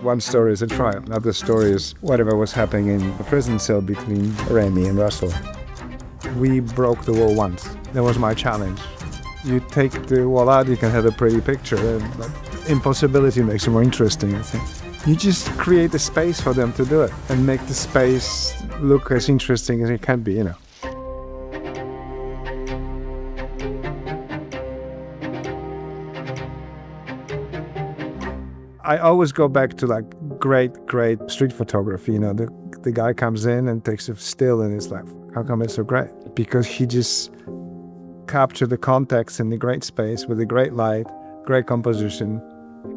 One story is a trial, another story is whatever was happening in the prison cell between Remy and Russell. We broke the wall once. That was my challenge. You take the wall out, you can have a pretty picture, but impossibility makes it more interesting, I think. You just create the space for them to do it and make the space look as interesting as it can be, I always go back to like great street photography. The guy comes in and takes a still and it's like, how come it's so great? Because he just captured the context in the great space with a great light, great composition,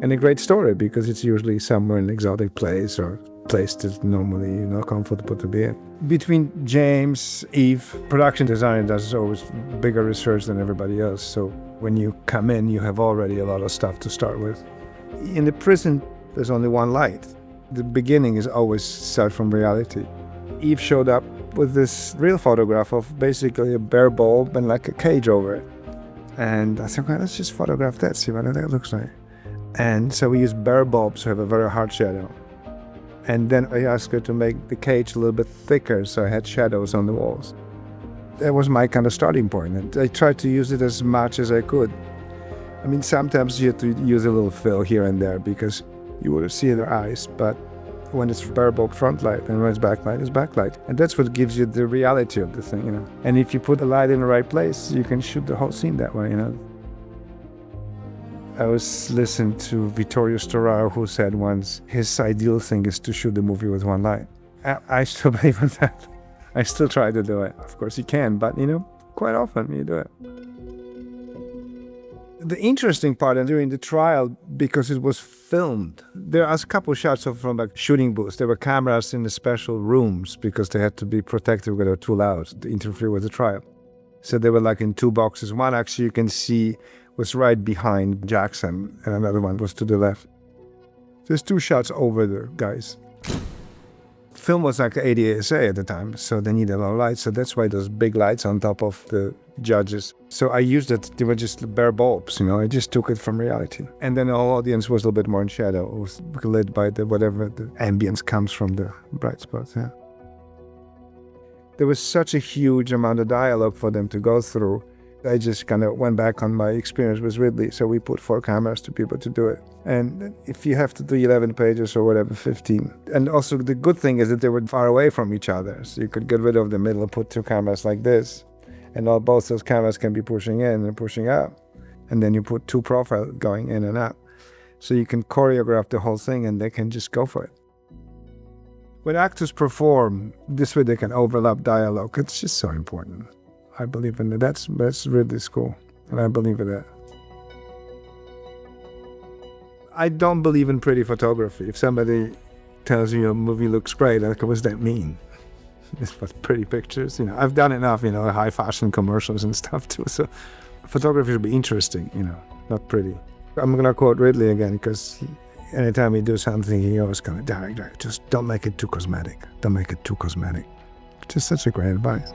and a great story, because it's usually somewhere in an exotic place or place that's normally not comfortable to be in. Between James, Eve, production design does always bigger research than everybody else. So when you come in, you have already a lot of stuff to start with. In the prison, there's only one light. The beginning is always start from reality. Eve showed up with this real photograph of basically a bare bulb and like a cage over it. And I said, well, let's just photograph that, see what that looks like. And so we used bare bulbs to have a very hard shadow. And then I asked her to make the cage a little bit thicker so I had shadows on the walls. That was my kind of starting point. And I tried to use it as much as I could. I mean, sometimes you have to use a little fill here and there because you would see their eyes, but when it's bare bulb front light and when it's backlight, it's backlight. And that's what gives you the reality of the thing, And if you put the light in the right place, you can shoot the whole scene that way, I was listening to Vittorio Storaro, who said once, his ideal thing is to shoot the movie with one light. I still believe in that. I still try to do it. Of course you can, but quite often you do it. The interesting part during the trial, because it was filmed, there are a couple shots from like shooting booths. There were cameras in the special rooms because they had to be protected because they were too loud to interfere with the trial. So they were like in two boxes. One actually you can see was right behind Jackson and another one was to the left. There's two shots over the guys. Film was like 80 ASA at the time, so they needed a lot of lights. So that's why those big lights on top of the judges. So I used it, they were just bare bulbs, I just took it from reality. And then the whole audience was a little bit more in shadow. It was lit by whatever the ambience comes from the bright spots, There was such a huge amount of dialogue for them to go through. I just kind of went back on my experience with Ridley. So we put 4 cameras to people to do it. And if you have to do 11 pages or whatever, 15. And also the good thing is that they were far away from each other. So you could get rid of the middle and put 2 cameras like this. And both those cameras can be pushing in and pushing out. And then you put 2 profiles going in and out. So you can choreograph the whole thing and they can just go for it. When actors perform, this way they can overlap dialogue. It's just so important. I believe in it. That's really cool. And I believe in that. I don't believe in pretty photography. If somebody tells you your movie looks great, like, what does that mean? It's what pretty pictures, I've done enough, high fashion commercials and stuff too. So photography should be interesting, not pretty. I'm going to quote Ridley again, because anytime we do something, he always kind of direct, just don't make it too cosmetic. Don't make it too cosmetic. Just such a great advice.